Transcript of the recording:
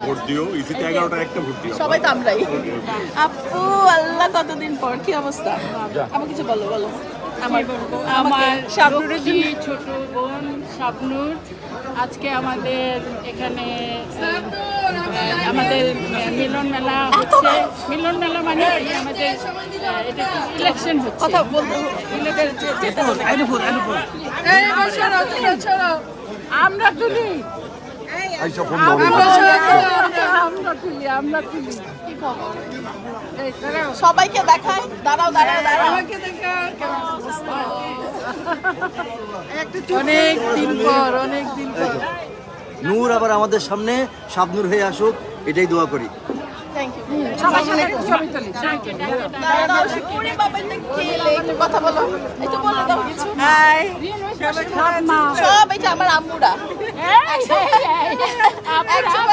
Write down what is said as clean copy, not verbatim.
Vote দিও, ইসিতে 11টা একটা vote দিও। সবাই তো আমরাই। আপু আল্লাহ কতদিন পর, কি অবস্থা? আমার কিছু বলো বলো। আমার শাবনূরের জন্য ছোট বোন শাবনূর আজকে আমাদের এখানে আমাদের মিলন মেলা হচ্ছে। মিলন মেলা মানে কি? আমাদের এটা ইলেকশন হচ্ছে। কথা বলতে আমরা তুলি আমরা তুলি কি খবর? সবাইকে দেখায়। দাঁড়াও দাঁড়াও দাঁড়াও। অনেক দিন পর অনেক দিন পর নূর আবার আমাদের সামনে শাবনূর হয়ে আসুক, এটাই দোয়া করি। Thank you. সবাই সাথে ছবি তুলি দাঁড়াও। ওরে বাবা, এটা খেলে একটু কথা বলো। একটু বলে দাও কিছু। হাই। সব এটা আমার আম্মুরা। এই, এই, এই, এই, একজন